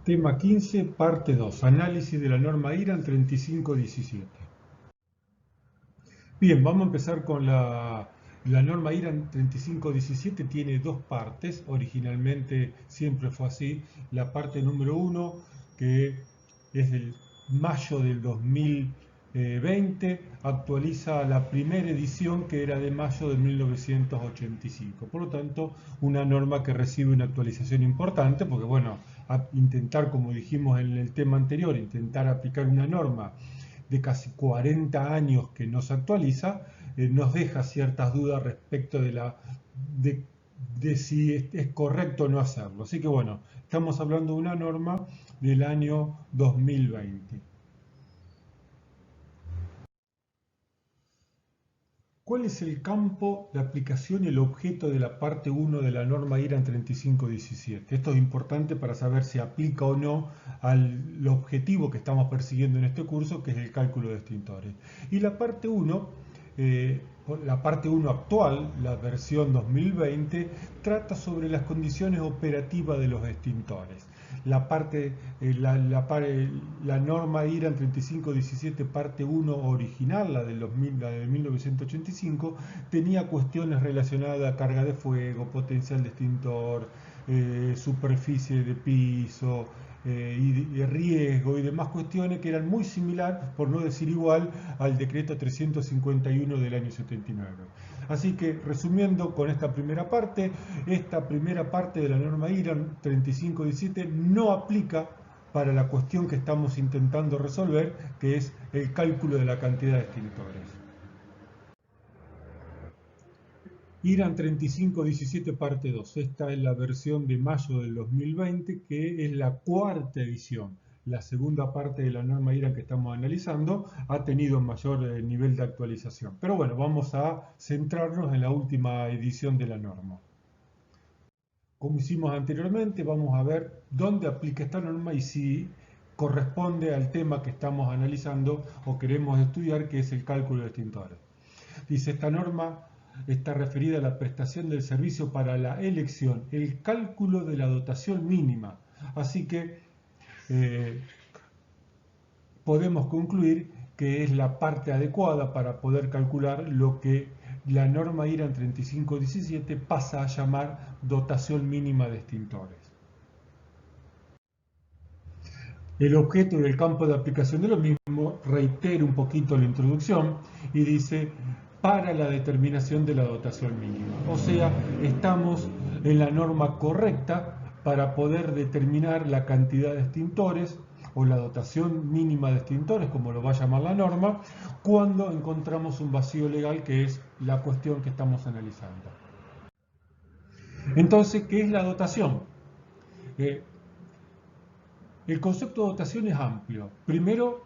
Tema 15, parte 2, análisis de la norma IRAN 3517. Bien, vamos a empezar con la norma IRAN 3517. Tiene dos partes, originalmente siempre fue así. La parte número 1, que es del mayo del 2020, actualiza la primera edición, que era de mayo de 1985. Por lo tanto, una norma que recibe una actualización importante, porque bueno, a intentar, como dijimos en el tema anterior, intentar aplicar una norma de casi 40 años que no se actualiza, nos deja ciertas dudas respecto de si es correcto o no hacerlo. Así que bueno, estamos hablando de una norma del año 2020. ¿Cuál es el campo de aplicación y el objeto de la parte 1 de la norma IRAN 3517? Esto es importante para saber si aplica o no al objetivo que estamos persiguiendo en este curso, que es el cálculo de extintores. Y la parte 1, la parte 1 actual, la versión 2020, trata sobre las condiciones operativas de los extintores. La norma IRAN 3517 parte 1 original, la de 1985, tenía cuestiones relacionadas a carga de fuego, potencial de extintor, superficie de piso, y riesgo y demás cuestiones que eran muy similar, por no decir igual, al decreto 351 del año 79. Así que, resumiendo con esta primera parte de la norma IRAN 3517 no aplica para la cuestión que estamos intentando resolver, que es el cálculo de la cantidad de extintores. IRAN 3517 parte 2. Esta es la versión de mayo del 2020, que es la cuarta edición. La segunda parte de la norma IRAN que estamos analizando ha tenido mayor nivel de actualización. Pero bueno, vamos a centrarnos en la última edición de la norma. Como hicimos anteriormente, vamos a ver dónde aplica esta norma y si corresponde al tema que estamos analizando o queremos estudiar, que es el cálculo de extintores. Dice, esta norma está referida a la prestación del servicio para la elección, el cálculo de la dotación mínima. Así que podemos concluir que es la parte adecuada para poder calcular lo que la norma IRAN 3517 pasa a llamar dotación mínima de extintores. El objeto y el campo de aplicación de lo mismo, reitero un poquito la introducción y dice para la determinación de la dotación mínima. O sea, estamos en la norma correcta para poder determinar la cantidad de extintores o la dotación mínima de extintores, como lo va a llamar la norma, cuando encontramos un vacío legal, que es la cuestión que estamos analizando. Entonces, ¿qué es la dotación? El concepto de dotación es amplio. Primero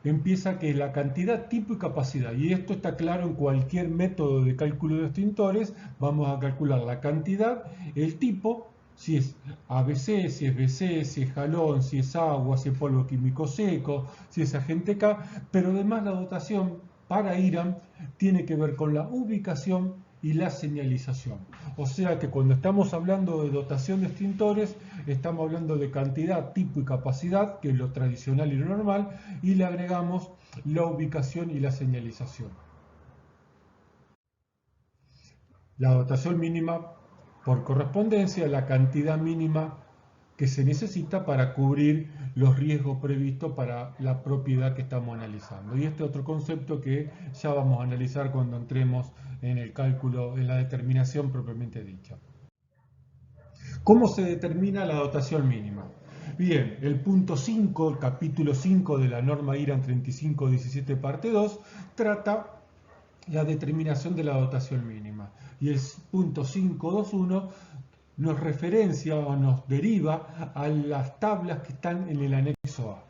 empieza que la cantidad, tipo y capacidad, y esto está claro en cualquier método de cálculo de extintores. Vamos a calcular la cantidad, el tipo, si es ABC, si es BC, si es jalón, si es agua, si es polvo químico seco, si es agente K, pero además la dotación para IRAN tiene que ver con la ubicación y la señalización. O sea que cuando estamos hablando de dotación de extintores, estamos hablando de cantidad, tipo y capacidad, que es lo tradicional y lo normal, y le agregamos la ubicación y la señalización. La dotación mínima, por correspondencia, la cantidad mínima que se necesita para cubrir los riesgos previstos para la propiedad que estamos analizando. Y este otro concepto que ya vamos a analizar cuando entremos en el cálculo, en la determinación propiamente dicha. ¿Cómo se determina la dotación mínima? Bien, el punto 5, el capítulo 5 de la norma IRAN 3517 parte 2, trata la determinación de la dotación mínima. Y el punto 5.2.1 nos referencia o nos deriva a las tablas que están en el anexo A.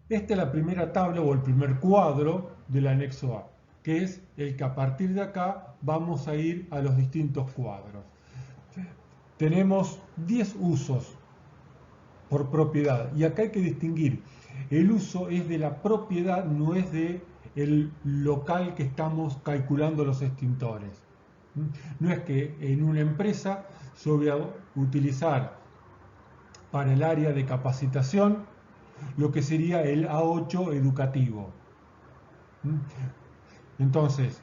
Esta es la primera tabla o el primer cuadro del anexo A, que es el que a partir de acá vamos a ir a los distintos cuadros. Tenemos 10 usos por propiedad y acá hay que distinguir. El uso es de la propiedad, no es del local que estamos calculando los extintores. No es que en una empresa yo voy a utilizar para el área de capacitación lo que sería el A8 educativo. Entonces,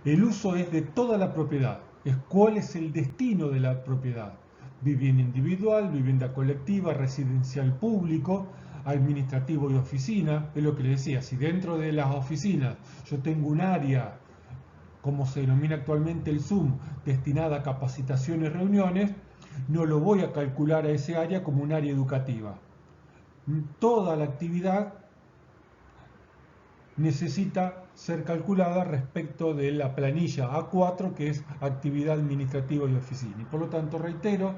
el uso es de toda la propiedad, es cuál es el destino de la propiedad. Vivienda individual, vivienda colectiva, residencial público, administrativo y oficina. Es lo que le decía, si dentro de las oficinas yo tengo un área, como se denomina actualmente el Zoom, destinada a capacitaciones y reuniones, no lo voy a calcular a ese área como un área educativa. Toda la actividad necesita ser calculada respecto de la planilla A4, que es actividad administrativa y oficina. Y por lo tanto, reitero,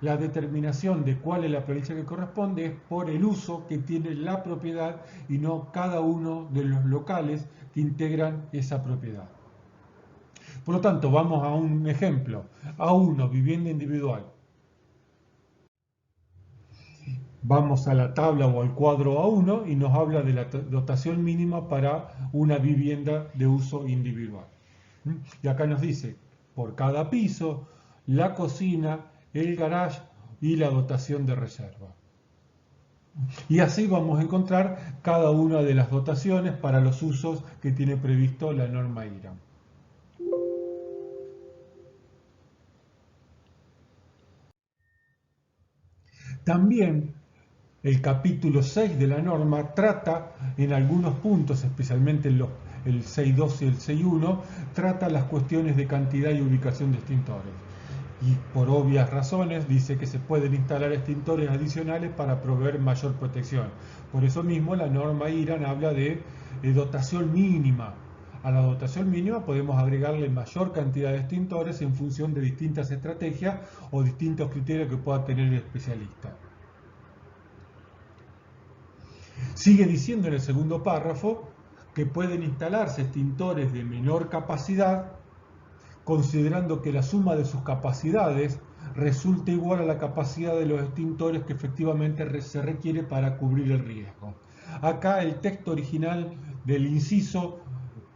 la determinación de cuál es la planilla que corresponde es por el uso que tiene la propiedad y no cada uno de los locales que integran esa propiedad. Por lo tanto, vamos a un ejemplo. A1, vivienda individual. Vamos a la tabla o al cuadro A1 y nos habla de la dotación mínima para una vivienda de uso individual. Y acá nos dice, por cada piso, la cocina, el garage y la dotación de reserva. Y así vamos a encontrar cada una de las dotaciones para los usos que tiene previsto la norma IRAM. También el capítulo 6 de la norma trata en algunos puntos, especialmente en el 6.2 y el 6.1, trata las cuestiones de cantidad y ubicación de extintores. Y por obvias razones dice que se pueden instalar extintores adicionales para proveer mayor protección. Por eso mismo la norma IRAM habla de dotación mínima. A la dotación mínima podemos agregarle mayor cantidad de extintores en función de distintas estrategias o distintos criterios que pueda tener el especialista. Sigue diciendo en el segundo párrafo que pueden instalarse extintores de menor capacidad, considerando que la suma de sus capacidades resulta igual a la capacidad de los extintores que efectivamente se requiere para cubrir el riesgo. Acá el texto original del inciso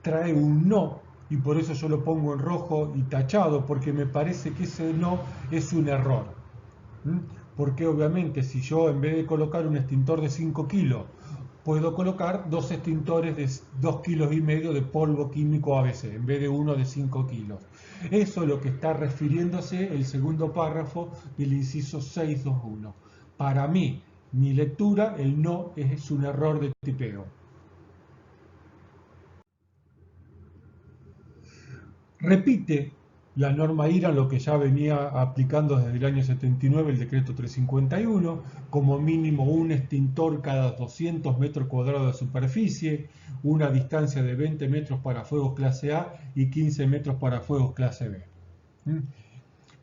trae un no, y por eso yo lo pongo en rojo y tachado, porque me parece que ese no es un error. Porque obviamente si yo en vez de colocar un extintor de 5 kilos, puedo colocar dos extintores de 2,5 kilos de polvo químico ABC, en vez de uno de 5 kilos. Eso es lo que está refiriéndose el segundo párrafo del inciso 621. Para mí, mi lectura, el no es un error de tipeo. Repite la norma IRAM lo que ya venía aplicando desde el año 79, el decreto 351, como mínimo un extintor cada 200 metros cuadrados de superficie, una distancia de 20 metros para fuegos clase A y 15 metros para fuegos clase B.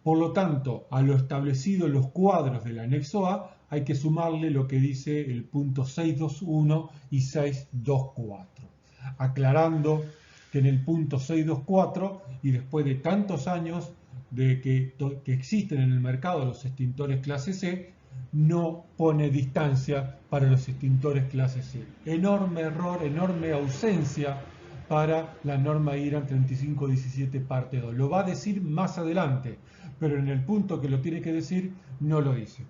Por lo tanto, a lo establecido en los cuadros del anexo A hay que sumarle lo que dice el punto 621 y 624, aclarando que en el punto 624 y después de tantos años de que existen en el mercado los extintores clase C, no pone distancia para los extintores clase C. Enorme error, enorme ausencia para la norma IRAM 3517 parte 2. Lo va a decir más adelante, pero en el punto que lo tiene que decir no lo dice.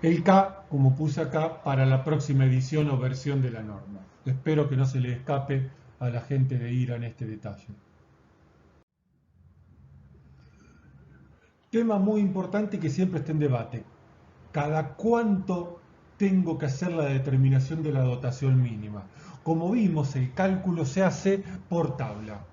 El K, como puse acá, para la próxima edición o versión de la norma. Espero que no se le escape a la gente de IRAM este detalle. Tema muy importante que siempre está en debate. ¿Cada cuánto tengo que hacer la determinación de la dotación mínima? Como vimos, el cálculo se hace por tabla.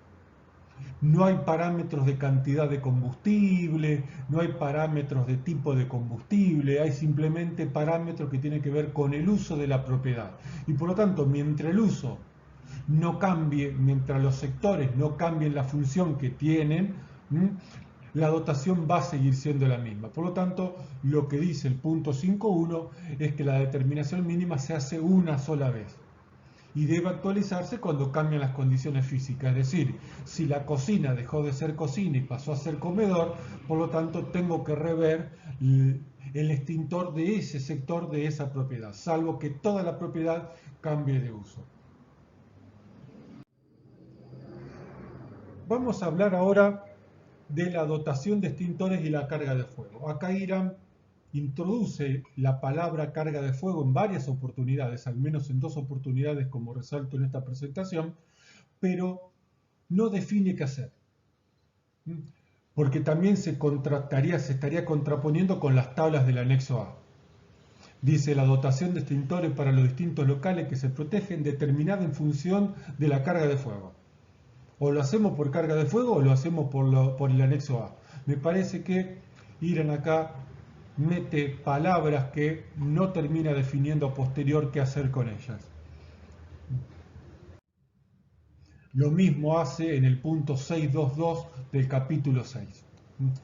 No hay parámetros de cantidad de combustible, no hay parámetros de tipo de combustible, hay simplemente parámetros que tienen que ver con el uso de la propiedad. Y por lo tanto, mientras el uso no cambie, mientras los sectores no cambien la función que tienen, la dotación va a seguir siendo la misma. Por lo tanto, lo que dice el punto 5.1 es que la determinación mínima se hace una sola vez y debe actualizarse cuando cambian las condiciones físicas. Es decir, si la cocina dejó de ser cocina y pasó a ser comedor, por lo tanto tengo que rever el extintor de ese sector de esa propiedad, salvo que toda la propiedad cambie de uso. Vamos a hablar ahora de la dotación de extintores y la carga de fuego. Acá Hiram introduce la palabra carga de fuego en varias oportunidades, al menos en 2 oportunidades como resalto en esta presentación, pero no define qué hacer, porque también se estaría contraponiendo con las tablas del anexo A. Dice la dotación de extintores para los distintos locales que se protegen determinada en función de la carga de fuego. O lo hacemos por carga de fuego o lo hacemos por el anexo A. Me parece que Irán acá mete palabras que no termina definiendo a posterior qué hacer con ellas. Lo mismo hace en el punto 622 del capítulo 6.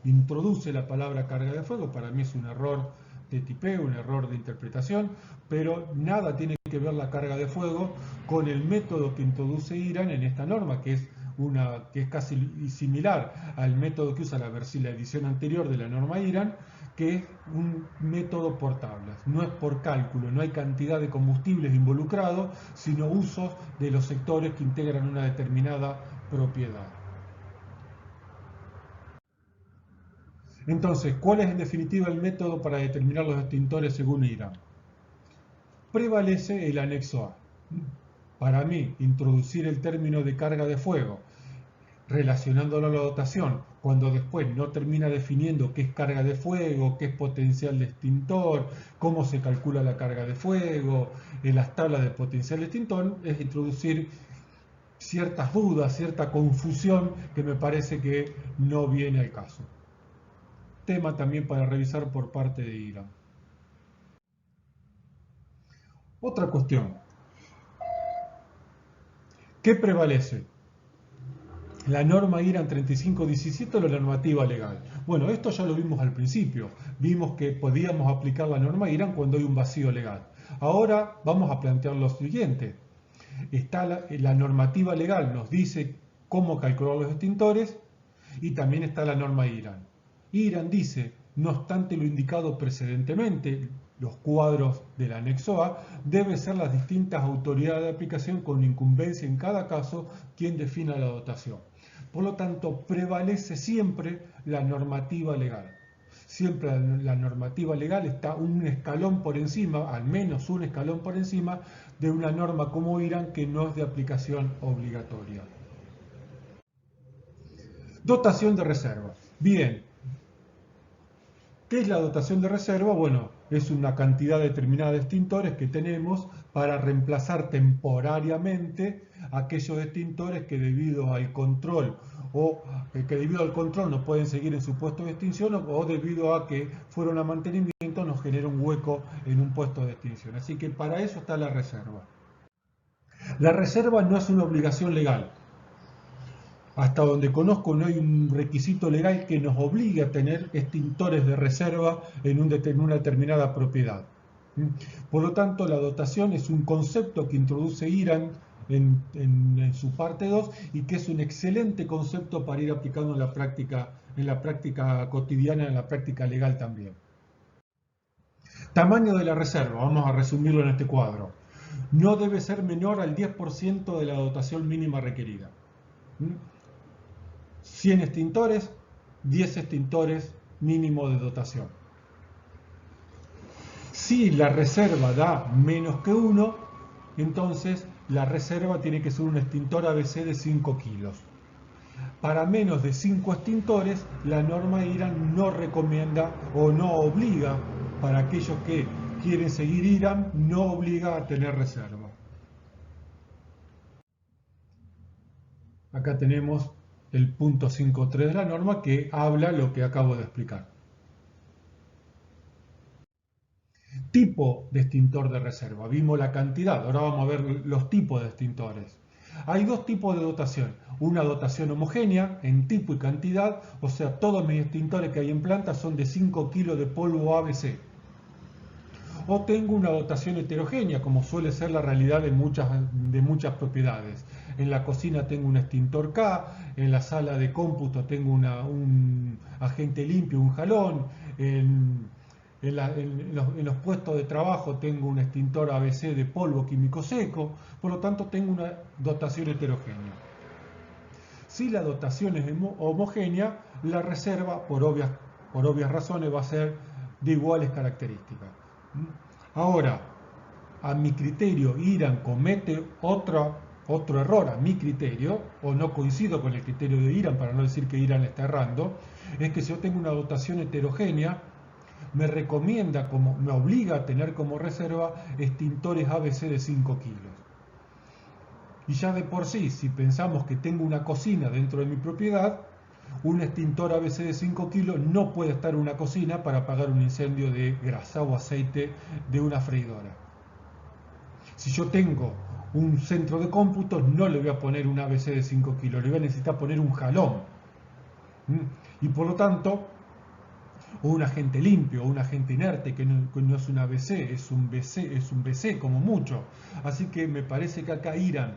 Introduce la palabra carga de fuego, para mí es un error de tipeo, un error de interpretación, pero nada tiene que ver la carga de fuego con el método que introduce Irán en esta norma, que es casi similar al método que usa la edición anterior de la norma Irán, que es un método por tablas. No es por cálculo, no hay cantidad de combustibles involucrados, sino usos de los sectores que integran una determinada propiedad. Entonces, ¿cuál es en definitiva el método para determinar los extintores según Irán? Prevalece el anexo A. Para mí, introducir el término de carga de fuego relacionándolo a la dotación, cuando después no termina definiendo qué es carga de fuego, qué es potencial de extintor, cómo se calcula la carga de fuego, en las tablas de potencial de extintor, es introducir ciertas dudas, cierta confusión que me parece que no viene al caso. Tema también para revisar por parte de Irán. Otra cuestión. ¿Qué prevalece? La norma IRAN 3517 o la normativa legal. Bueno, esto ya lo vimos al principio. Vimos que podíamos aplicar la norma IRAN cuando hay un vacío legal. Ahora vamos a plantear lo siguiente. Está la normativa legal, nos dice cómo calcular los extintores, y también está la norma IRAN. IRAN dice, no obstante lo indicado precedentemente, los cuadros del anexo A, deben ser las distintas autoridades de aplicación con incumbencia en cada caso quien defina la dotación. Por lo tanto, prevalece siempre la normativa legal. Siempre la normativa legal está un escalón por encima, al menos un escalón por encima, de una norma como Irán que no es de aplicación obligatoria. Dotación de reserva. Bien, ¿qué es la dotación de reserva? Bueno, es una cantidad determinada de extintores que tenemos para reemplazar temporariamente aquellos extintores que debido al control no pueden seguir en su puesto de extinción o debido a que fueron a mantenimiento nos genera un hueco en un puesto de extinción. Así que para eso está la reserva. La reserva no es una obligación legal. Hasta donde conozco no hay un requisito legal que nos obligue a tener extintores de reserva en una determinada propiedad. Por lo tanto, la dotación es un concepto que introduce Irán en su parte 2 y que es un excelente concepto para ir aplicando en la práctica cotidiana, en la práctica legal también. Tamaño de la reserva, vamos a resumirlo en este cuadro. No debe ser menor al 10% de la dotación mínima requerida. 100 extintores, 10 extintores mínimo de dotación. Si la reserva da menos que 1, entonces la reserva tiene que ser un extintor ABC de 5 kilos. Para menos de 5 extintores, la norma IRAN no recomienda o no obliga, para aquellos que quieren seguir IRAN, no obliga a tener reserva. Acá tenemos el punto 5.3 de la norma que habla lo que acabo de explicar. Tipo de extintor de reserva. Vimos la cantidad, ahora vamos a ver los tipos de extintores. Hay 2 tipos de dotación. Una dotación homogénea en tipo y cantidad, o sea, todos mis extintores que hay en planta son de 5 kilos de polvo ABC. O tengo una dotación heterogénea, como suele ser la realidad de muchas propiedades. En la cocina tengo un extintor K, en la sala de cómputo tengo un agente limpio, un jalón, en los puestos de trabajo tengo un extintor ABC de polvo químico seco, por lo tanto tengo una dotación heterogénea. Si la dotación es homogénea, la reserva, por obvias razones, va a ser de iguales características. Ahora, a mi criterio, Iran comete otro error, a mi criterio, o no coincido con el criterio de Iran, para no decir que Iran está errando, es que si yo tengo una dotación heterogénea, me obliga a tener como reserva extintores ABC de 5 kilos. Y ya de por sí, si pensamos que tengo una cocina dentro de mi propiedad, un extintor ABC de 5 kilos no puede estar en una cocina para apagar un incendio de grasa o aceite de una freidora. Si yo tengo un centro de cómputo, no le voy a poner un ABC de 5 kilos, le voy a necesitar poner un jalón. Y por lo tanto, o un agente limpio, o un agente inerte, que no es un ABC, es un BC como mucho. Así que me parece que acá Iran,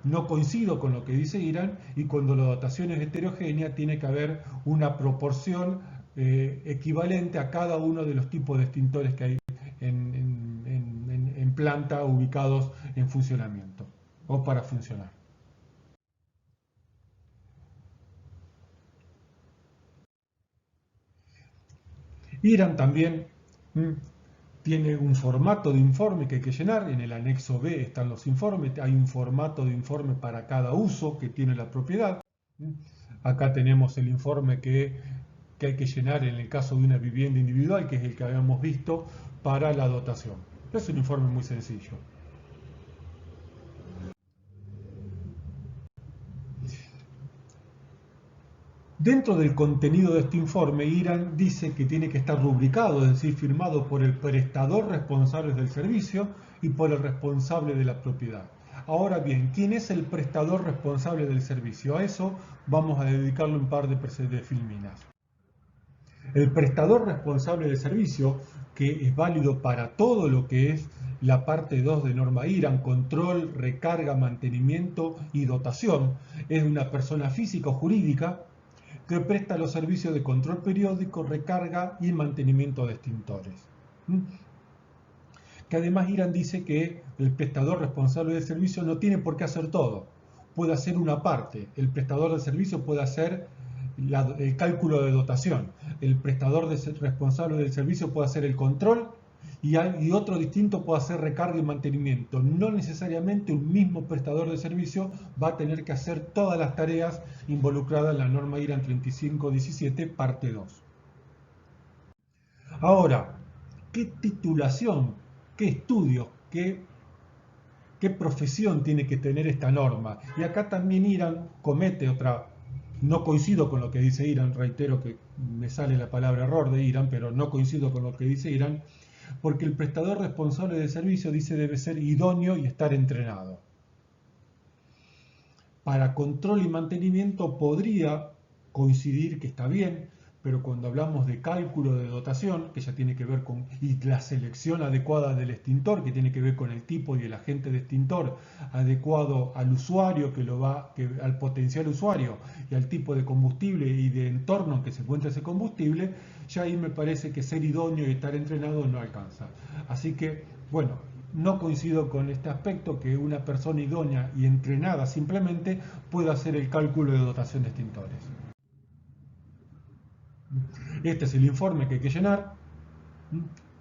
no coincido con lo que dice Iran, y cuando la dotación es heterogénea tiene que haber una proporción equivalente a cada uno de los tipos de extintores que hay en planta ubicados en funcionamiento o para funcionar. Iran también tiene un formato de informe que hay que llenar. En el anexo B están los informes. Hay un formato de informe para cada uso que tiene la propiedad. Acá tenemos el informe que hay que llenar en el caso de una vivienda individual, que es el que habíamos visto para la dotación. Es un informe muy sencillo. Dentro del contenido de este informe, Iran dice que tiene que estar rubricado, es decir, firmado por el prestador responsable del servicio y por el responsable de la propiedad. Ahora bien, ¿quién es el prestador responsable del servicio? A eso vamos a dedicarle un par de filminas. El prestador responsable del servicio, que es válido para todo lo que es la parte 2 de norma Iran, control, recarga, mantenimiento y dotación, es una persona física o jurídica que presta los servicios de control periódico, recarga y mantenimiento de extintores. Que además Iran dice que el prestador responsable del servicio no tiene por qué hacer todo, puede hacer una parte. El prestador del servicio puede hacer el cálculo de dotación, el prestador responsable del servicio puede hacer el control y otro distinto puede hacer recarga y mantenimiento. No necesariamente un mismo prestador de servicio va a tener que hacer todas las tareas involucradas en la norma Iran 3517, parte 2. Ahora, ¿qué titulación, qué estudio, qué profesión tiene que tener esta norma? Y acá también Iran comete otra. No coincido con lo que dice Iran, reitero que me sale la palabra error de Iran, pero no coincido con lo que dice Iran, porque el prestador responsable de servicio dice debe ser idóneo y estar entrenado. Para control y mantenimiento podría coincidir que está bien, pero cuando hablamos de cálculo de dotación, que ya tiene que ver con y la selección adecuada del extintor, que tiene que ver con el tipo y el agente de extintor adecuado al usuario, al potencial usuario y al tipo de combustible y de entorno en que se encuentra ese combustible, ya ahí me parece que ser idóneo y estar entrenado no alcanza. Así que, bueno, no coincido con este aspecto, que una persona idónea y entrenada simplemente pueda hacer el cálculo de dotación de extintores. Este es el informe que hay que llenar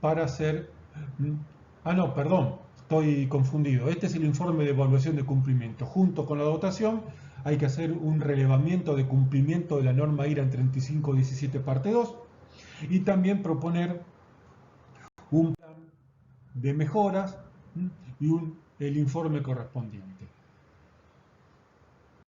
para hacer. Ah, no, perdón, estoy confundido. Este es el informe de evaluación de cumplimiento. Junto con la dotación hay que hacer un relevamiento de cumplimiento de la norma IRAN 3517 parte 2 y también proponer un plan de mejoras y el informe correspondiente.